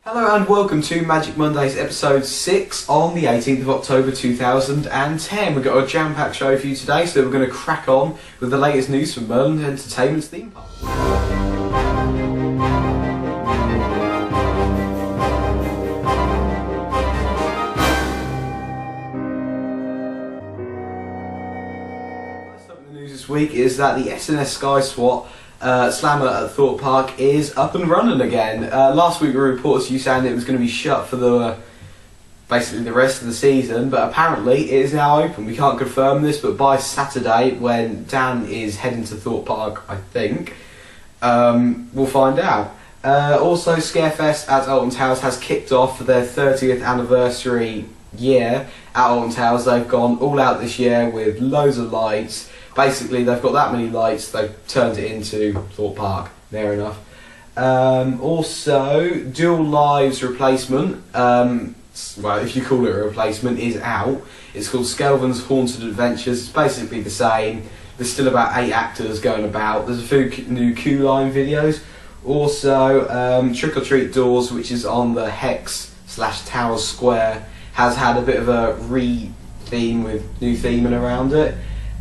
Hello and welcome to Magic Mondays episode 6 on the 18th of October 2010. We've got a jam-packed show for you today, so we're going to crack on with the latest news from Merlin Entertainment's theme park. First up in the news this week is that the S&S Sky SWAT Slammer at Thorpe Park is up and running again. Last week we reported to you saying that it was going to be shut for basically the rest of the season, but apparently it is now open. We can't confirm this, but by Saturday, when Dan is heading to Thorpe Park, I think, we'll find out. Also, Scarefest at Alton Towers has kicked off for their 30th anniversary year at Alton Towers. They've gone all out this year with loads of lights. Basically, they've got that many lights, they've turned it into Thorpe Park. Fair enough. Also, Dual Lives replacement, well, if you call it a replacement, is out. It's called Skelvin's Haunted Adventures. It's basically the same. There's still about 8 actors going about. There's a few new Q-Line videos. Also, Trick or Treat Doors, which is on the Hex/Tower Square, has had a bit of a re-theme with new theming around it.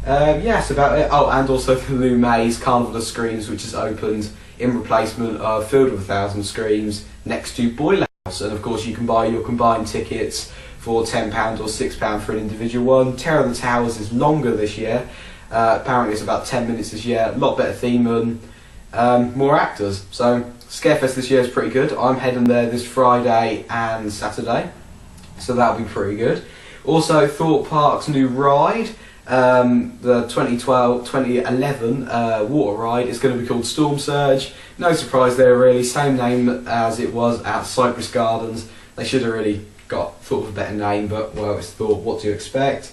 That's about it. Oh, and also the Lou Mays Carnival of Screams, which has opened in replacement of Field of 1,000 Screams next to Boiler House. And of course, you can buy your combined tickets for £10 or £6 for an individual one. Terror of the Towers is longer this year. Apparently, it's about 10 minutes this year. A lot better theme and more actors. So, Scarefest this year is pretty good. I'm heading there this Friday and Saturday, so that'll be pretty good. Also, Thorpe Park's new ride. The 2011 water ride is going to be called Storm Surge. No surprise there really, same name as it was at Cypress Gardens. They should have really thought of a better name, but well, it's Thorpe, what do you expect?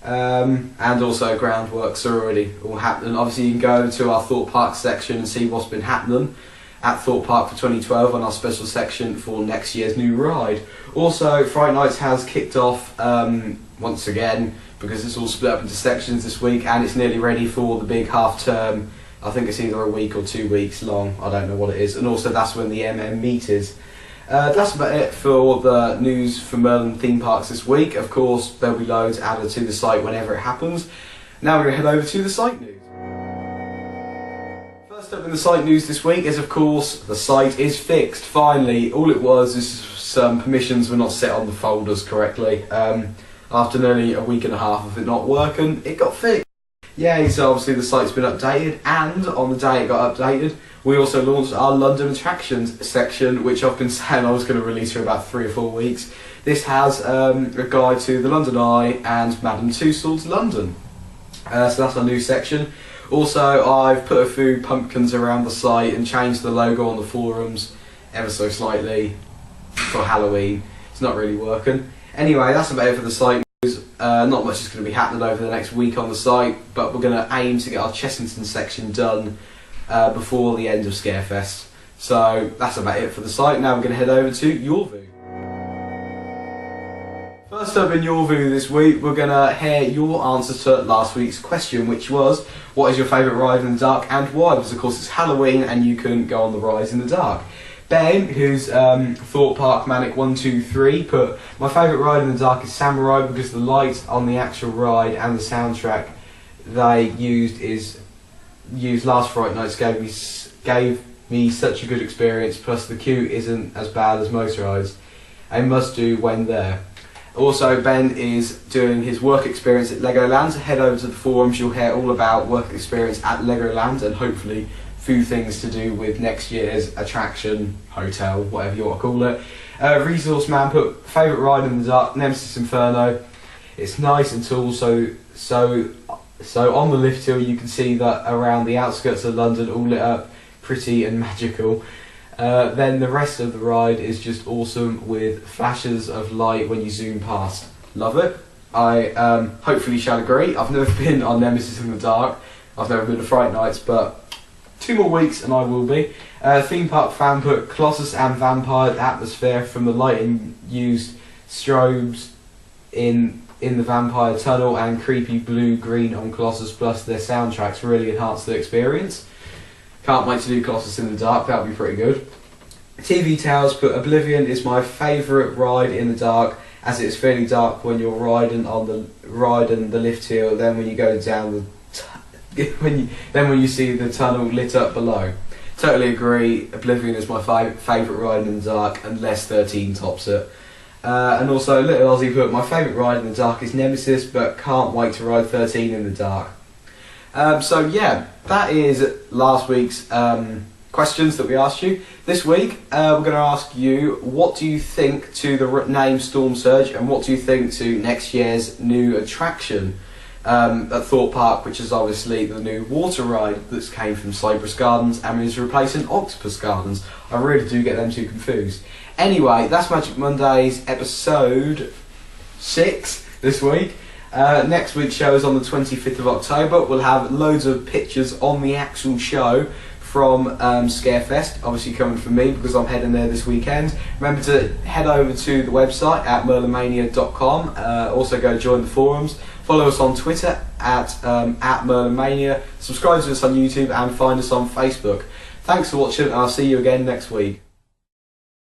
And also groundworks are already all happening. Obviously you can go to our Thorpe Park section and see what's been happening at Thorpe Park for 2012 on our special section for next year's new ride. Also, Fright Nights has kicked off once again, because it's all split up into sections this week and it's nearly ready for the big half term. I think it's either a week or 2 weeks long, I don't know what it is, and also that's when the MM meet is. That's about it for the news for Merlin theme parks this week. Of course, there'll be loads added to the site whenever it happens. Now we're going to head over to the site news. First up in the site news this week is, of course, the site is fixed. Finally, all it was is some permissions were not set on the folders correctly. After nearly a week and a half of it not working, it got fixed. Yay, so obviously the site's been updated, and on the day it got updated, we also launched our London Attractions section, which I've been saying I was going to release for about 3 or 4 weeks. This has a guide to the London Eye and Madame Tussauds London. So that's our new section. Also, I've put a few pumpkins around the site and changed the logo on the forums ever so slightly for Halloween. It's not really working. Anyway, that's about it for the site news. Not much is going to be happening over the next week on the site, but we're going to aim to get our Chessington section done before the end of Scarefest. So that's about it for the site. Now we're going to head over to Yorview. First up in Yorview this week, we're going to hear your answer to last week's question, which was, what is your favourite ride in the dark and why? Because of course it's Halloween and you can go on the rides in the dark. Ben, who's Thorpe Park Manic 123, put, my favourite ride in the dark is Samurai because the lights on the actual ride and the soundtrack they used last Fright Nights gave me such a good experience, plus the queue isn't as bad as most rides. A must do when there. Also, Ben is doing his work experience at Legoland, so head over to the forums, you'll hear all about work experience at Legoland and hopefully few things to do with next year's attraction, hotel, whatever you want to call it. Resource Man put, favourite ride in the dark, Nemesis Inferno. It's nice and tall, so on the lift hill you can see that around the outskirts of London all lit up, pretty and magical. Then the rest of the ride is just awesome with flashes of light when you zoom past. Love it. I hopefully shall agree. I've never been on Nemesis in the dark. I've never been to Fright Nights, but 2 more weeks and I will be. Theme Park fan put Colossus and Vampire atmosphere from the lighting used strobes in the Vampire Tunnel and creepy blue-green on Colossus, plus their soundtracks really enhance the experience. Can't wait to do Colossus in the dark, that'll be pretty good. TV Towers put Oblivion is my favourite ride in the dark, as it's fairly dark when you're riding the lift hill. Then when you go down when you see the tunnel lit up below. Totally agree. Oblivion is my favourite ride in the dark, unless 13 tops it. And also, Little Aussie put my favourite ride in the dark is Nemesis, but can't wait to ride 13 in the dark. So yeah, that is last week's questions that we asked you. This week, we're going to ask you, what do you think to the name Storm Surge, and what do you think to next year's new attraction at Thorpe Park, which is obviously the new water ride that's came from Cypress Gardens and is replacing Octopus Gardens. I really do get them two confused. Anyway, that's Magic Mondays episode 6 this week. Next week's show is on the 25th of October. We'll have loads of pictures on the actual show from Scarefest, obviously coming from me because I'm heading there this weekend. Remember to head over to the website at merlinmania.com. Also go join the forums. Follow us on Twitter at merlinmania. Subscribe to us on YouTube and find us on Facebook. Thanks for watching, and I'll see you again next week.